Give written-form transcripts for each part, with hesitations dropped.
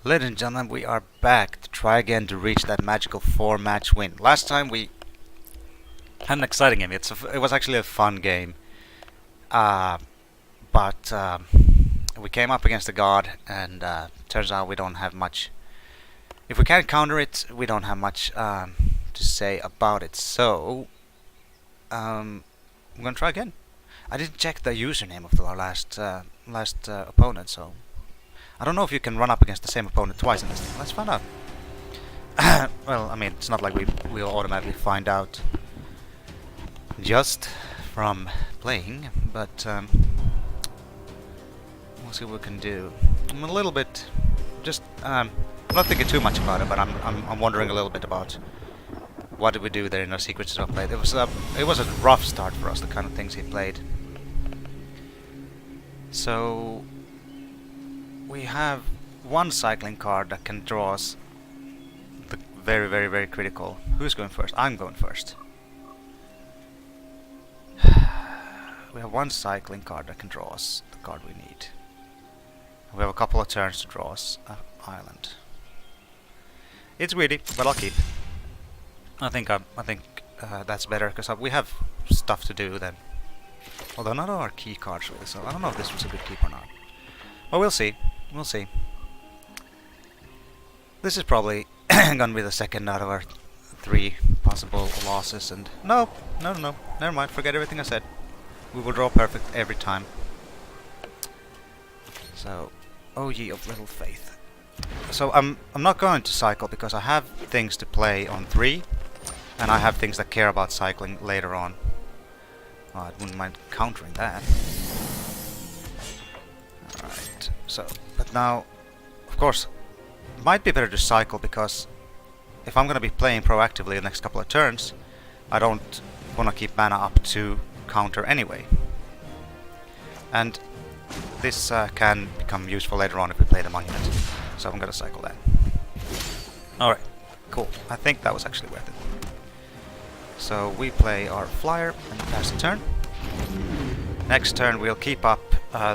Ladies and gentlemen, we are back to try again to reach that magical 4-match win. Last time we had an exciting game. It was actually a fun game. But we came up against a god, and turns out we don't have much. If we can't counter it, we don't have much to say about it. So, I'm gonna try again. I didn't check the username of our last opponent, so I don't know if you can run up against the same opponent twice in this thing. Let's find out. Well, I mean, it's not like we'll automatically find out just from playing, but we'll see what we can do. I'm a little bit just I'm not thinking too much about it, but I'm wondering a little bit about what did we do there in our sequences of play. It was a rough start for us, the kind of things he played. So we have one cycling card that can draw us the very critical. Who's going first? I'm going first. We have one cycling card that can draw us the card we need. We have a couple of turns to draw us an island. It's greedy, but I'll keep. I think that's better because we have stuff to do then. Although none of our key cards really, so I don't know if this was a good keep or not. Well, we'll see. We'll see. This is probably gonna be the second out of our 3 possible losses, and no, never mind. Forget everything I said. We will draw perfect every time. So, oh ye of little faith. So I'm not going to cycle because I have things to play on 3, and I have things that care about cycling later on. Oh, I wouldn't mind countering that. Alright, so, but now, of course, it might be better to cycle because if I'm going to be playing proactively the next couple of turns, I don't want to keep mana up to counter anyway. And this can become useful later on if we play the monument, so I'm going to cycle that. Alright, cool. I think that was actually worth it. So we play our flyer and pass the turn. Next turn we'll keep up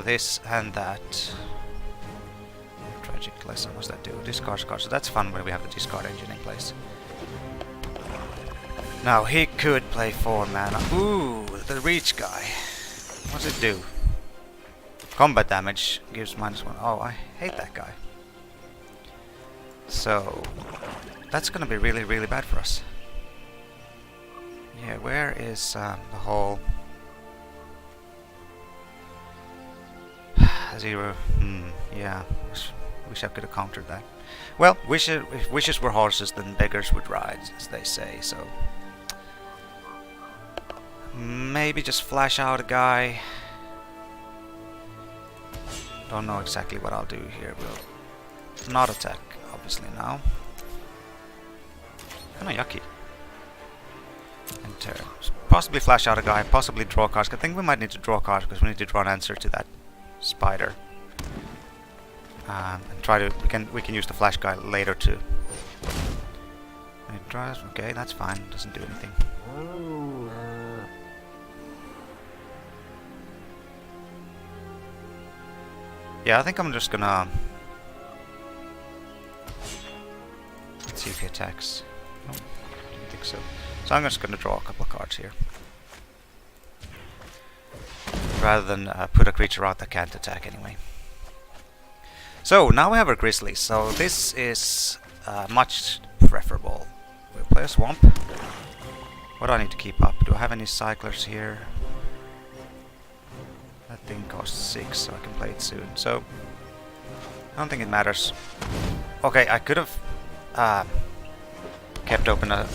this and that. Tragic lesson, what's that do? Discard cards, so that's fun when we have the discard engine in place. Now he could play 4 mana. Ooh, the reach guy. What's it do? Combat damage gives -1. Oh, I hate that guy. So that's gonna be really bad for us. Yeah, where is the whole 0? Yeah, wish I could have countered that. Well, if wishes were horses, then beggars would ride, as they say. So maybe just flash out a guy. Don't know exactly what I'll do here. We'll not attack, obviously now. Kinda yucky. And turn. Possibly flash out a guy, possibly draw cards. I think we might need to draw cards because we need to draw an answer to that spider. And try to we can use the flash guy later too. It draws. Okay, that's fine. Doesn't do anything. Yeah, I think I'm just gonna. Let's see if he attacks. No, didn't think so. So I'm just gonna draw a couple of cards here, rather than put a creature out that can't attack anyway. So now we have our grizzly. So this is much preferable. We'll play a swamp. What do I need to keep up? Do I have any cyclers here? That thing costs 6, so I can play it soon. So I don't think it matters. Okay, I could have kept open a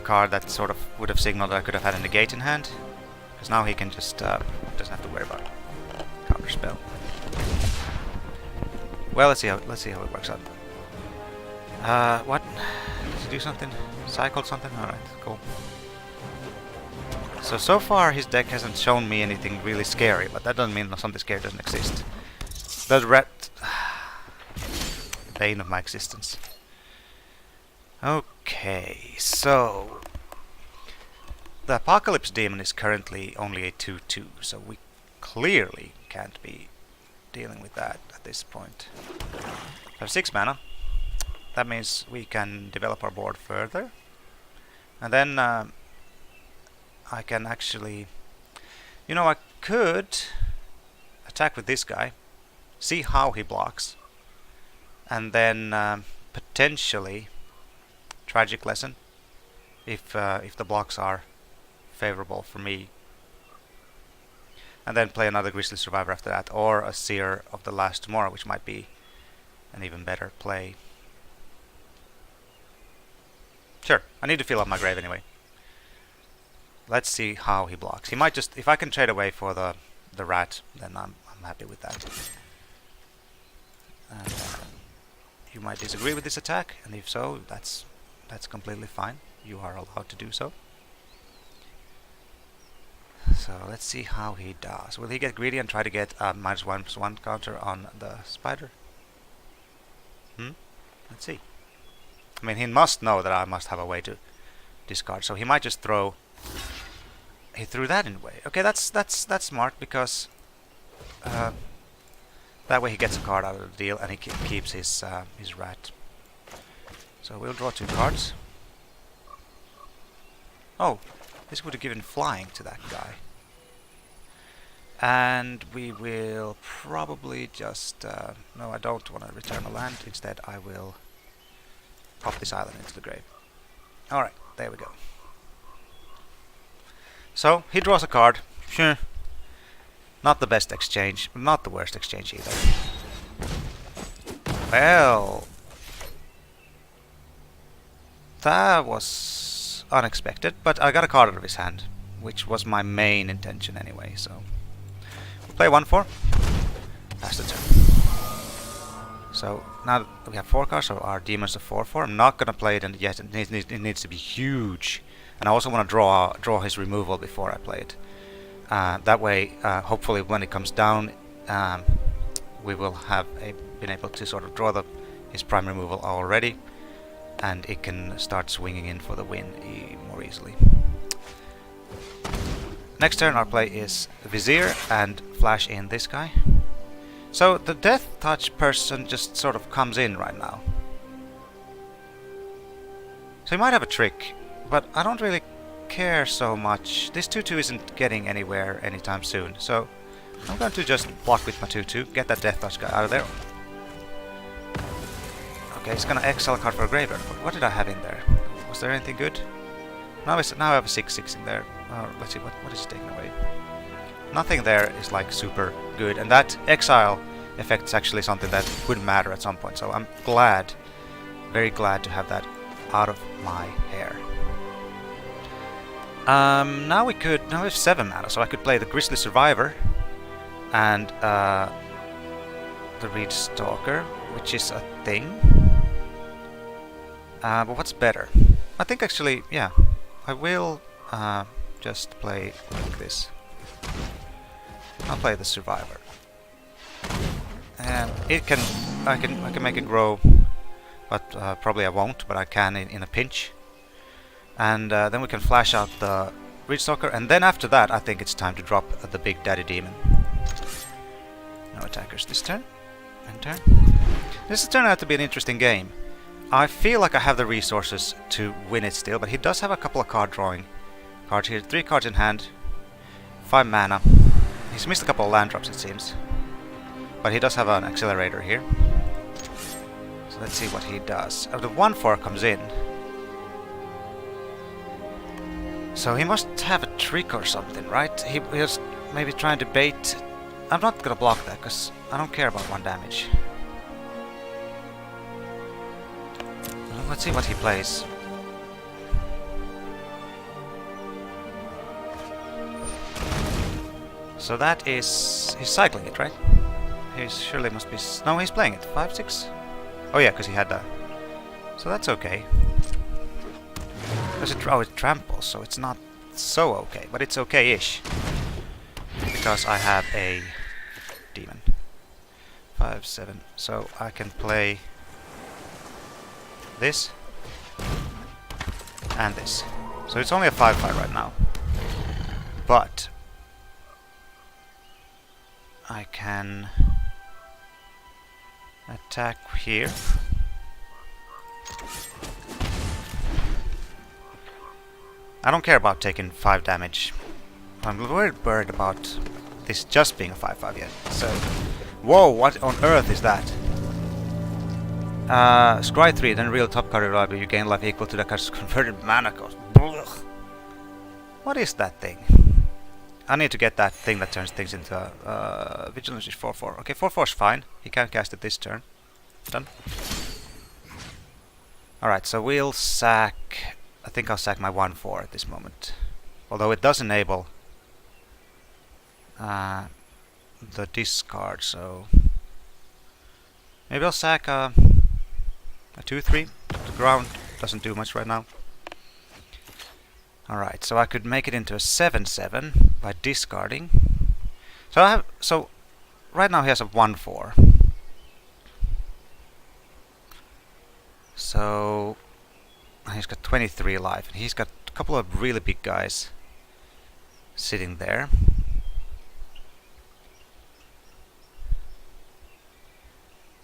card that sort of would have signaled that I could have had a negate in hand, because now he can just doesn't have to worry about counter spell. Well, let's see how it works out. What? Does he do something? Cycled something? All right, cool. So far his deck hasn't shown me anything really scary, but that doesn't mean something scary doesn't exist. The rat, bane of my existence. Okay, so the Apocalypse Demon is currently only a 2/2, so we clearly can't be dealing with that at this point. I have 6 mana. That means we can develop our board further. And then I can actually... You know, I could attack with this guy, see how he blocks, and then potentially Tragic Lesson if the blocks are favorable for me. And then play another Grizzly Survivor after that, or a Seer of the Last Tomorrow, which might be an even better play. Sure, I need to fill up my grave anyway. Let's see how he blocks. He might just... If I can trade away for the rat, then I'm happy with that. And, you might disagree with this attack, and if so, that's completely fine. You are allowed to do so. So let's see how he does. Will he get greedy and try to get a -1/+1 counter on the spider? Let's see. I mean, he must know that I must have a way to discard, so he might just throw... He threw that in a way. Okay, that's smart, because that way he gets a card out of the deal, and he keeps his rat. So we'll draw 2 cards. Oh, this would have given flying to that guy. And we will probably just... no, I don't want to return a land. Instead, I will pop this island into the grave. Alright, there we go. So, he draws a card. Sure. Not the best exchange, but not the worst exchange either. Well... That was unexpected, but I got a card out of his hand, which was my main intention anyway, so... We'll play 1/4. Pass the turn. So, now that we have 4 cards, so our demon's a 4/4. I'm not gonna play it yet, it needs to be huge. And I also want to draw his removal before I play it. That way, hopefully when it comes down, we will have been able to sort of draw his prime removal already, and it can start swinging in for the win more easily. Next turn our play is Vizier and flash in this guy. So the Death Touch person just sort of comes in right now. So he might have a trick, but I don't really care so much. This 2/2 isn't getting anywhere anytime soon, so I'm going to just block with my 2/2, get that Death Touch guy out of there. Okay, he's gonna exile a card for a graveyard. What did I have in there? Was there anything good? Now I have a 6/6 in there. Let's see, what is he taking away? Nothing there is like super good, and that exile effect is actually something that would matter at some point, so I'm glad, very glad to have that out of my hair. Now we have 7 mana, so I could play the Grizzly Survivor and the Reed Stalker, which is a thing. But what's better? I think actually, yeah, I will just play like this. I'll play the Survivor, and I can make it grow, but probably I won't. But I can in a pinch. And then we can flash out the Reed Stalker, and then after that I think it's time to drop the Big Daddy Demon. No attackers this turn. End turn. This has turned out to be an interesting game. I feel like I have the resources to win it still, but he does have a couple of card drawing cards here. 3 cards in hand, 5 mana. He's missed a couple of land drops it seems. But he does have an accelerator here. So let's see what he does. The 1/4 comes in. So he must have a trick or something, right? He was maybe trying to bait... I'm not gonna block that, because I don't care about 1 damage. Let's see what he plays. So that is... he's cycling it, right? He surely must be... no, he's playing it. 5/6? Oh yeah, because he had that. So that's okay. It tramples, so it's not so okay, but it's okay-ish. Because I have a demon. 5/7. So I can play this and this. So it's only a 5/5 right now. But I can Attack here. I don't care about taking 5 damage. I'm worried about this just being a 5/5 yet. So, whoa! What on earth is that? Scry 3, then real top card reliable. You gain life equal to the card's converted mana cost. Blech. What is that thing? I need to get that thing that turns things into vigilance is 4/4. Okay, 4/4 is fine. He can't cast it this turn. Done. Alright, so we'll sack... I think I'll sack my 1/4 at this moment. Although it does enable the discard, so... Maybe I'll sack a 2/3. The ground doesn't do much right now. Alright, so I could make it into a 7/7 by discarding. So right now he has a 1/4. So he's got 23 life, and he's got a couple of really big guys sitting there.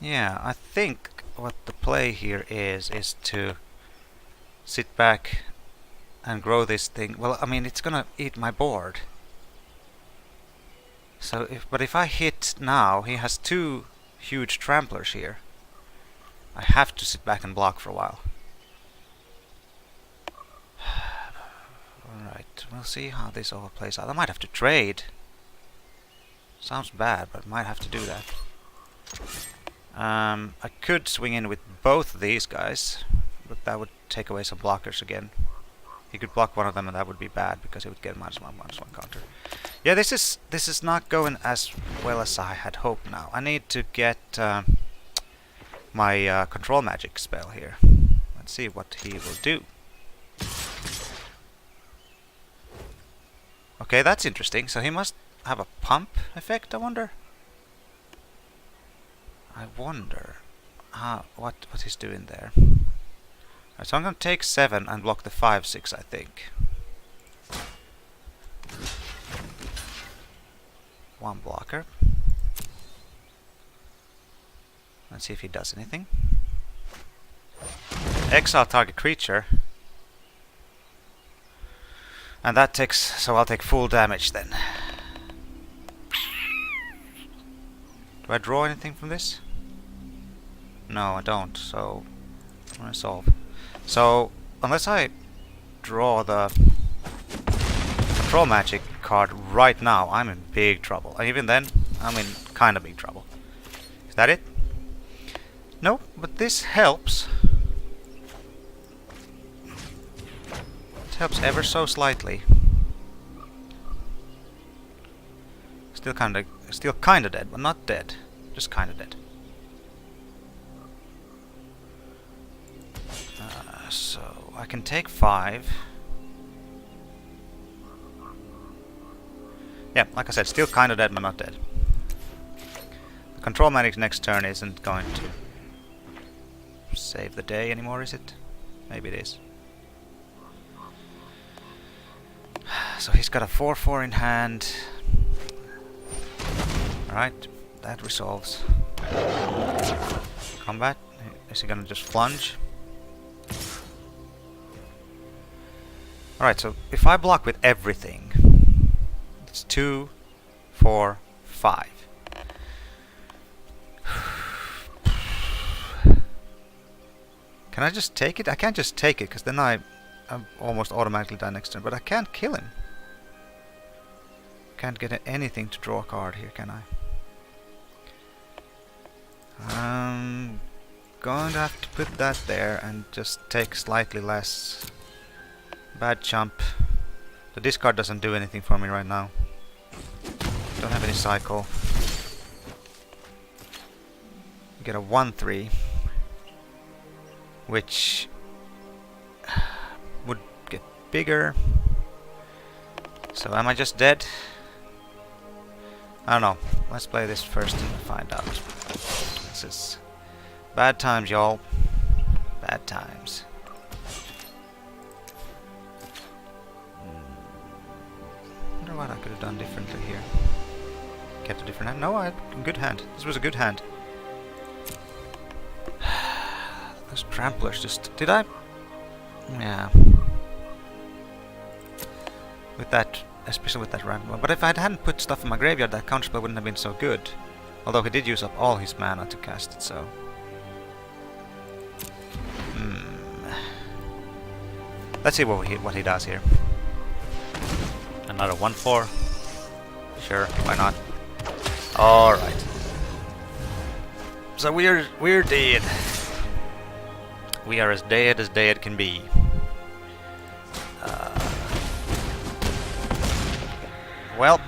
Yeah, I think what the play here is to sit back and grow this thing. Well, I mean, it's gonna eat my board. So, but if I hit now, he has 2 huge tramplers here. I have to sit back and block for a while. Alright, we'll see how this all plays out. I might have to trade. Sounds bad, but I might have to do that. I could swing in with both of these guys, but that would take away some blockers again. He could block one of them, and that would be bad because he would get -1/-1 counter. Yeah, this is not going as well as I had hoped. Now I need to get my control magic spell here. Let's see what he will do. Okay, that's interesting. So he must have a pump effect, I wonder. I wonder what he's doing there. Right, so I'm gonna take 7 and block the 5/6, I think. 1 blocker. Let's see if he does anything. Exile target creature. And that takes... so I'll take full damage then. Do I draw anything from this? No, I don't, so... I'm gonna solve. So, unless I draw the control magic card right now, I'm in big trouble. And even then, I'm in kind of big trouble. Is that it? No, but this helps. It helps ever so slightly. Still kinda dead, but not dead. Just kinda dead. So I can take 5. Yeah, like I said, still kinda dead, but not dead. The control magic's next turn isn't going to save the day anymore, is it? Maybe it is. So he's got a 4/4 in hand. Alright, that resolves. Combat. Is he gonna just plunge? Alright, so if I block with everything, it's 2, 4, 5. Can I just take it? I can't just take it, because then I'm almost automatically die next turn, but I can't kill him. Can't get anything to draw a card here, can I? I'm going to have to put that there and just take slightly less. Bad chump. The discard doesn't do anything for me right now. Don't have any cycle. Get a 1/3, which would get bigger. So am I just dead? I don't know. Let's play this first and find out. This is bad times, y'all. Bad times. Wonder what I could have done differently here. Kept a different hand. No, I had a good hand. This was a good hand. Those tramplers just... Did I? Yeah. With that, especially with that random one. But if I hadn't put stuff in my graveyard, that counterspell wouldn't have been so good. Although he did use up all his mana to cast it, so... Let's see what he does here. Another 1/4. Sure, why not? Alright. So we're dead. We are as dead can be. Well,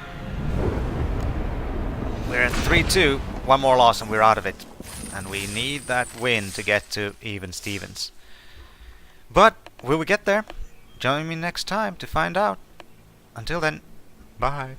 we're at 3-2. One more loss and we're out of it. And we need that win to get to even Stevens. But will we get there? Join me next time to find out. Until then, bye.